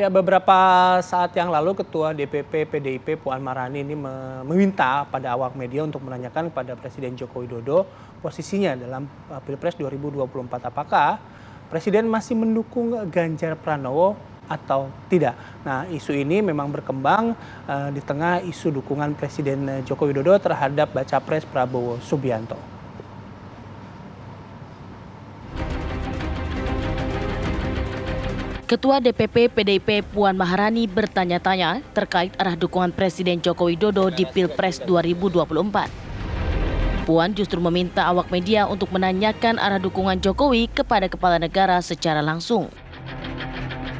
Ya, beberapa saat yang lalu Ketua DPP PDIP Puan Maharani ini meminta pada awak media untuk menanyakan kepada Presiden Joko Widodo posisinya dalam Pilpres 2024. Apakah Presiden masih mendukung Ganjar Pranowo atau tidak? Nah, isu ini memang berkembang di tengah isu dukungan Presiden Joko Widodo terhadap baca pres Prabowo Subianto. Ketua DPP PDIP Puan Maharani bertanya-tanya terkait arah dukungan Presiden Joko Widodo di Pilpres 2024. Puan justru meminta awak media untuk menanyakan arah dukungan Jokowi kepada kepala negara secara langsung.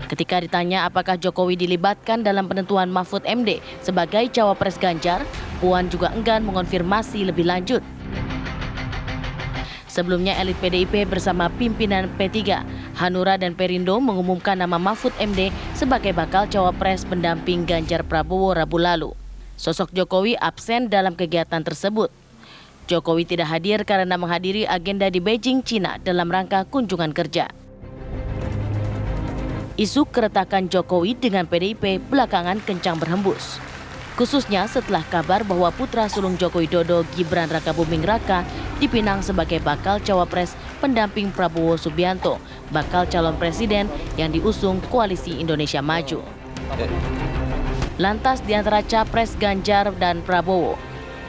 Ketika ditanya apakah Jokowi dilibatkan dalam penentuan Mahfud MD sebagai cawapres Ganjar, Puan juga enggan mengonfirmasi lebih lanjut. Sebelumnya elit PDIP bersama pimpinan P3, Hanura dan Perindo mengumumkan nama Mahfud MD sebagai bakal cawapres pendamping Ganjar Prabowo Rabu lalu. Sosok Jokowi absen dalam kegiatan tersebut. Jokowi tidak hadir karena menghadiri agenda di Beijing, Cina dalam rangka kunjungan kerja. Isu keretakan Jokowi dengan PDIP belakangan kencang berhembus. Khususnya setelah kabar bahwa putra sulung Joko Widodo, Gibran Rakabuming Raka, dipinang sebagai bakal cawapres pendamping Prabowo Subianto, bakal calon presiden yang diusung Koalisi Indonesia Maju. Lantas di antara capres Ganjar dan Prabowo,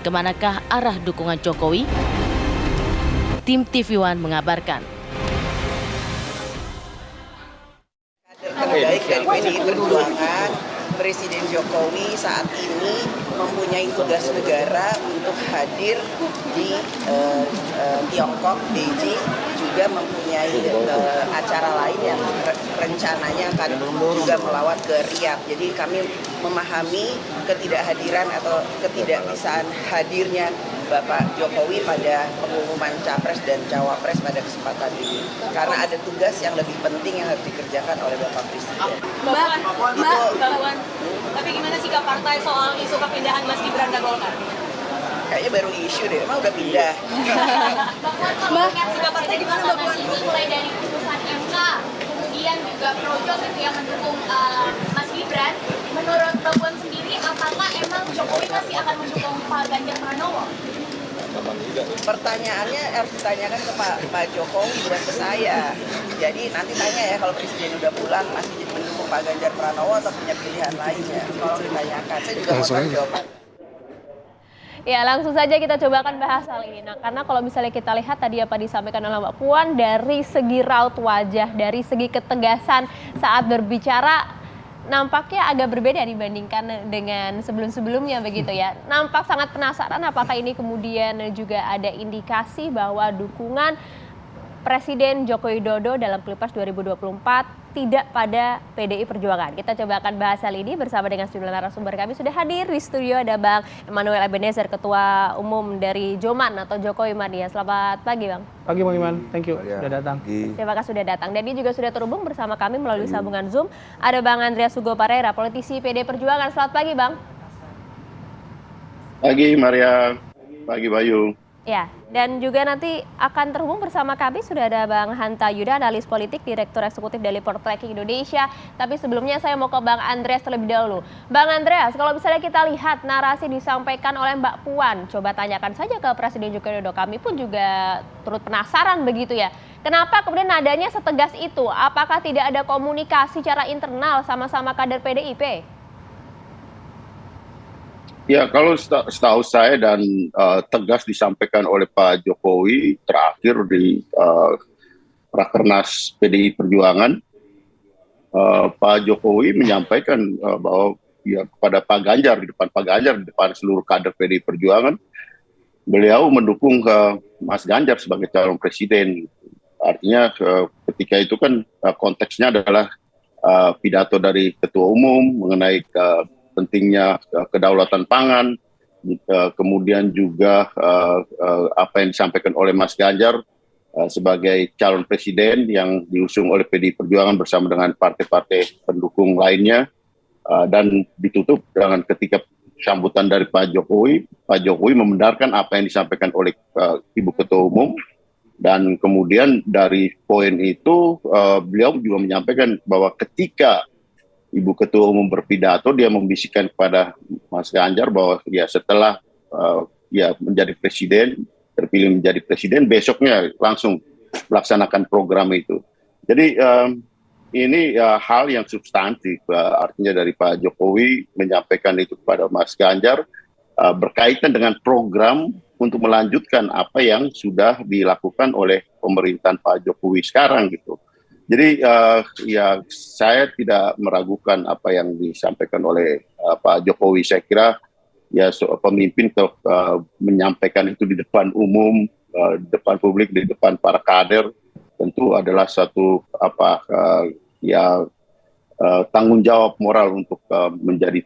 kemanakah arah dukungan Jokowi? Tim TV One mengabarkan. Terbaik dari PDI Perjuangan, Presiden Jokowi saat ini mempunyai tugas negara untuk hadir di Tiongkok, Beijing, juga mempunyai acara lain yang rencananya akan juga melawat ke Riyadh. Jadi kami memahami ketidakhadiran atau ketidakbisaan hadirnya Bapak Jokowi pada pengumuman Capres dan Cawapres pada kesempatan ini. Karena ada tugas yang lebih penting yang harus dikerjakan oleh Bapak Presiden. Mbak, tapi gimana sikap partai soal isu perpindahan Mas Gibran ke Golkar? Kayaknya baru isu deh, emang udah pindah. Mbak, sikap partai gimana Mbak Puan? Mulai dari putusan MK, kemudian juga projo gitu yang mendukung Mas Gibran. Menurut Mbak Puan sendiri, apakah emang Jokowi masih akan mendukung Pak Ganjar Pranowo? Pertanyaannya harus ditanyakan ke Pak Jokowi, bukan ke saya. Jadi nanti tanya ya kalau Presiden udah pulang masih jadi mendukung Pak Ganjar Pranowo atau punya pilihan lainnya. Kalau ditanyakan, saya juga mau tahu jawaban. Ya, langsung saja kita coba akan bahas hal ini. Nah, karena kalau misalnya kita lihat tadi apa disampaikan oleh Mbak Puan, dari segi raut wajah, dari segi ketegasan saat berbicara, nampaknya agak berbeda dibandingkan dengan sebelum-sebelumnya begitu ya. Nampak sangat penasaran apakah ini kemudian juga ada indikasi bahwa dukungan Presiden Joko Widodo dalam Pilpres 2024 tidak pada PDI Perjuangan. Kita coba akan bahas hal ini bersama dengan sejumlah narasumber kami. Sudah hadir di studio ada Bang Emmanuel Ebenezer, Ketua Umum dari Joman atau Jokowi Mania. Selamat pagi Bang. Pagi Bang Iman, thank you sudah datang. Terima kasih sudah datang. Dan dia juga sudah terhubung bersama kami melalui sambungan Zoom. Ada Bang Andreas Hugo Parera, politisi PDI Perjuangan. Selamat pagi Bang. Pagi Maria, pagi Bayu. Ya, dan juga nanti akan terhubung bersama kami sudah ada Bang Hanta Yuda, analis politik, Direktur Eksekutif dari Poltreking Indonesia. Tapi sebelumnya saya mau ke Bang Andreas terlebih dahulu. Bang Andreas, kalau misalnya kita lihat narasi disampaikan oleh Mbak Puan, coba tanyakan saja ke Presiden Joko Widodo. Kami pun juga turut penasaran begitu ya. Kenapa kemudian nadanya setegas itu? Apakah tidak ada komunikasi secara internal sama-sama kader PDIP? Ya, kalau setahu saya dan tegas disampaikan oleh Pak Jokowi terakhir di Rakernas PDI Perjuangan, Pak Jokowi menyampaikan bahwa ya, kepada Pak Ganjar, di depan seluruh kader PDI Perjuangan, beliau mendukung Mas Ganjar sebagai calon presiden. Artinya ketika itu kan konteksnya adalah pidato dari Ketua Umum mengenai pentingnya kedaulatan pangan, kemudian juga apa yang disampaikan oleh Mas Ganjar sebagai calon presiden yang diusung oleh PDI Perjuangan bersama dengan partai-partai pendukung lainnya, dan ditutup dengan ketika sambutan dari Pak Jokowi membenarkan apa yang disampaikan oleh Ibu Ketua Umum, dan kemudian dari poin itu beliau juga menyampaikan bahwa ketika Ibu Ketua Umum berpidato, dia membisikkan kepada Mas Ganjar bahwa ya setelah ya menjadi presiden, terpilih menjadi presiden, besoknya langsung melaksanakan program itu. Jadi ini hal yang substantif, artinya dari Pak Jokowi menyampaikan itu kepada Mas Ganjar berkaitan dengan program untuk melanjutkan apa yang sudah dilakukan oleh pemerintahan Pak Jokowi sekarang gitu. Jadi ya saya tidak meragukan apa yang disampaikan oleh Pak Jokowi. Saya kira ya pemimpin menyampaikan itu di depan umum, di depan publik, di depan para kader, tentu adalah satu tanggung jawab moral untuk menjadi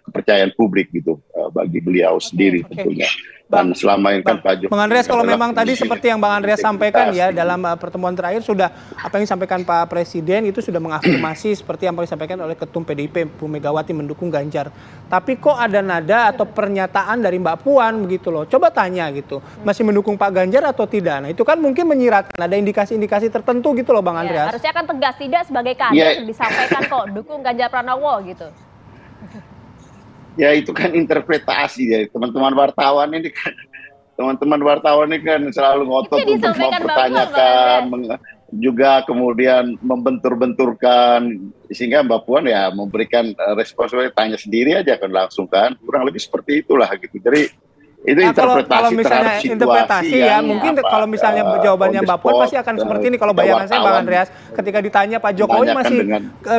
kepercayaan publik gitu bagi beliau sendiri tentunya. Dan selama ini kan Pak Jokowi, Bang Andreas, kalau memang tadi seperti yang Bang Andreas sampaikan ya dalam pertemuan terakhir, sudah apa yang disampaikan Pak Presiden itu sudah mengafirmasi seperti yang disampaikan oleh Ketum PDIP Bu Megawati mendukung Ganjar. Tapi kok ada nada atau pernyataan dari Mbak Puan begitu loh. Coba tanya gitu, masih mendukung Pak Ganjar atau tidak? Nah itu kan mungkin menyiratkan ada indikasi-indikasi tertentu gitu loh Bang Andreas. Harusnya kan tegas, tidak sebagai kader disampaikan kok dukung Ganjar Pranowo gitu. Ya itu kan interpretasi ya, teman-teman wartawan ini kan selalu ngotot untuk mempertanyakan, juga kemudian membentur-benturkan, sehingga Mbak Puan ya memberikan respons, tanya sendiri aja kan langsung kan, kurang lebih seperti itulah gitu. Jadi itu interpretasi kalau misalnya terhadap interpretasi ya, mungkin kalau misalnya jawabannya Mbak Puan pasti akan seperti ini. Kalau bayangan saya Bang Andreas, ketika ditanya Pak Jokowi masih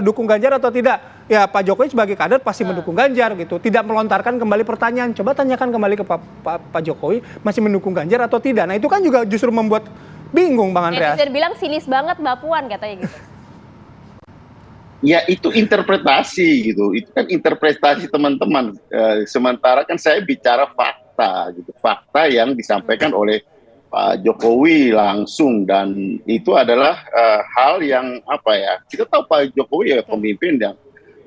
dukung Ganjar atau tidak, ya Pak Jokowi sebagai kader pasti mendukung Ganjar gitu. Tidak melontarkan kembali pertanyaan, coba tanyakan kembali ke Pak Jokowi masih mendukung Ganjar atau tidak. Nah itu kan juga justru membuat bingung Bang Andreas. Netizen bilang sinis banget Mbak Puan katanya gitu. Ya itu interpretasi gitu, itu kan interpretasi teman-teman. Sementara kan saya bicara fakta gitu, fakta yang disampaikan oleh Pak Jokowi langsung, dan itu adalah hal yang kita tahu Pak Jokowi ya pemimpin yang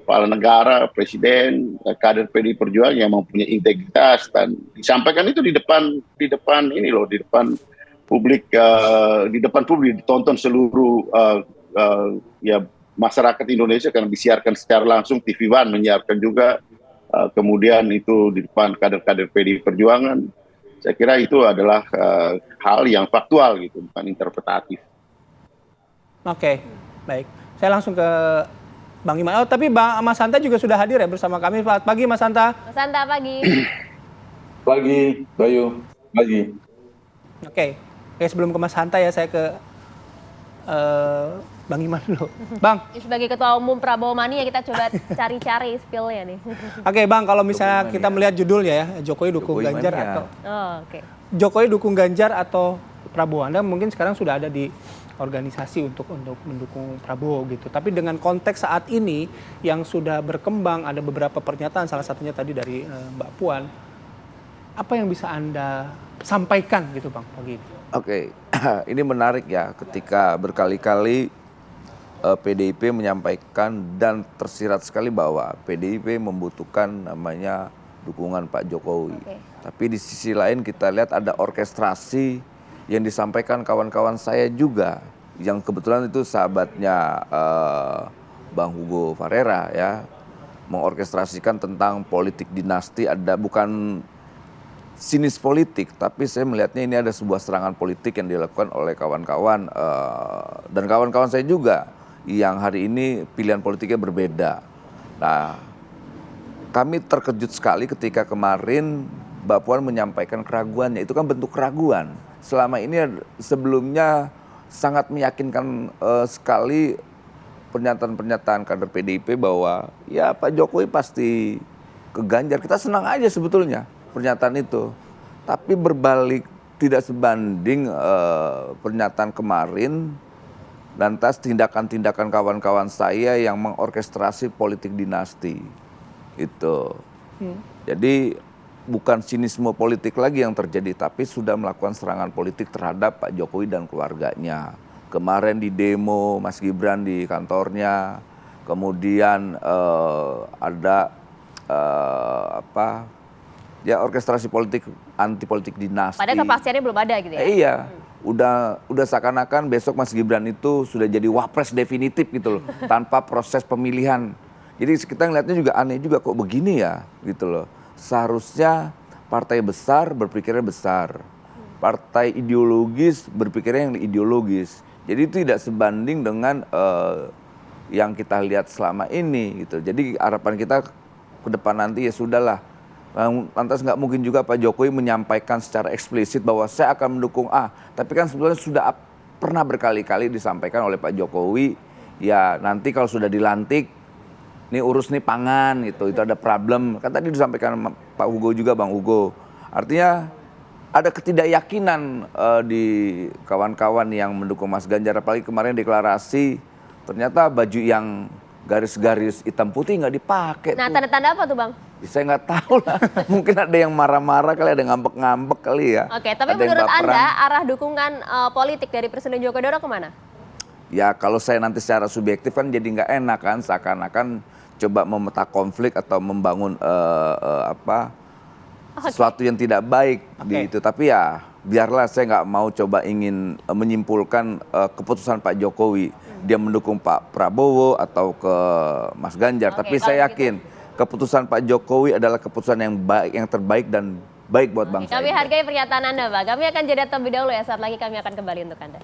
kepala negara, presiden, kader PDI Perjuangan yang mempunyai integritas, dan disampaikan itu di depan publik, ditonton seluruh masyarakat Indonesia karena disiarkan secara langsung, TV One menyiarkan juga, kemudian itu di depan kader-kader PDI Perjuangan. Saya kira itu adalah hal yang faktual gitu, bukan interpretatif. Oke, baik. Saya langsung ke Bang Iman. Oh, tapi Mas Hanta juga sudah hadir ya bersama kami. Selamat pagi Mas Hanta. Mas Hanta pagi. Pagi, Bayu. Pagi. Oke, sebelum ke Mas Hanta ya, saya ke Bang Iman dulu. Bang. Sebagai Ketua Umum Prabowo Mania, kita coba cari-cari spill-nya nih. Oke Bang, kalau misalnya kita melihat judulnya ya, Jokowi dukung Ganjar atau Jokowi dukung Ganjar atau Prabowo. Anda mungkin sekarang sudah ada di organisasi untuk mendukung Prabowo gitu. Tapi dengan konteks saat ini yang sudah berkembang, ada beberapa pernyataan, salah satunya tadi dari Mbak Puan. Apa yang bisa Anda sampaikan gitu Bang pagi ini? Oke, ini menarik ya, ketika berkali-kali PDIP menyampaikan dan tersirat sekali bahwa PDIP membutuhkan namanya dukungan Pak Jokowi. Tapi di sisi lain kita lihat ada orkestrasi yang disampaikan kawan-kawan saya juga, yang kebetulan itu sahabatnya Bang Hugo Farera ya, mengorkestrasikan tentang politik dinasti, ada bukan sinis politik, tapi saya melihatnya ini ada sebuah serangan politik yang dilakukan oleh kawan-kawan dan kawan-kawan saya juga yang hari ini pilihan politiknya berbeda. Nah, kami terkejut sekali ketika kemarin Mbak Puan menyampaikan keraguannya. Itu kan bentuk keraguan. Selama ini sebelumnya sangat meyakinkan sekali pernyataan-pernyataan kader PDIP bahwa ya Pak Jokowi pasti ke Ganjar. Kita senang aja sebetulnya pernyataan itu, tapi berbalik tidak sebanding pernyataan kemarin, lantas tindakan-tindakan kawan-kawan saya yang mengorkestrasi politik dinasti itu. Jadi bukan sinisme politik lagi yang terjadi, tapi sudah melakukan serangan politik terhadap Pak Jokowi dan keluarganya. Kemarin di demo Mas Gibran di kantornya, kemudian ada orkestrasi politik, anti politik dinasti. Padahal kepastiannya belum ada gitu ya? Iya, udah seakan-akan besok Mas Gibran itu sudah jadi wapres definitif gitu loh, tanpa proses pemilihan. Jadi kita ngeliatnya juga aneh juga, kok begini ya gitu loh. Seharusnya partai besar berpikirnya besar, partai ideologis berpikirnya yang ideologis. Jadi itu tidak sebanding dengan yang kita lihat selama ini gitu. Jadi harapan kita ke depan nanti ya sudahlah. Lantas nggak mungkin juga Pak Jokowi menyampaikan secara eksplisit bahwa saya akan mendukung A. Tapi kan sebetulnya sudah pernah berkali-kali disampaikan oleh Pak Jokowi, ya nanti kalau sudah dilantik, nih urus nih pangan gitu, itu ada problem. Kan tadi disampaikan Pak Hugo juga, Bang Hugo. Artinya ada ketidakyakinan di kawan-kawan yang mendukung Mas Ganjar. Apalagi kemarin deklarasi, ternyata baju yang garis-garis hitam putih nggak dipakai. Nah, tanda-tanda apa tuh Bang? Saya nggak tahu lah, mungkin ada yang marah-marah kali, ada ngambek-ngambek kali ya. Oke, tapi ada menurut Anda arah dukungan politik dari Presiden Joko Widodo kemana? Ya kalau saya nanti secara subjektif kan jadi nggak enak kan, seakan-akan coba memeta konflik atau membangun sesuatu yang tidak baik di itu. Tapi ya biarlah, saya nggak mau coba ingin menyimpulkan keputusan Pak Jokowi. Dia mendukung Pak Prabowo atau ke Mas Ganjar. Tapi saya yakin keputusan Pak Jokowi adalah keputusan yang baik, yang terbaik dan baik buat bangsa. Kami hargai pernyataan Anda, Pak. Kami akan jeda terlebih dahulu ya. Saat lagi kami akan kembali untuk Anda.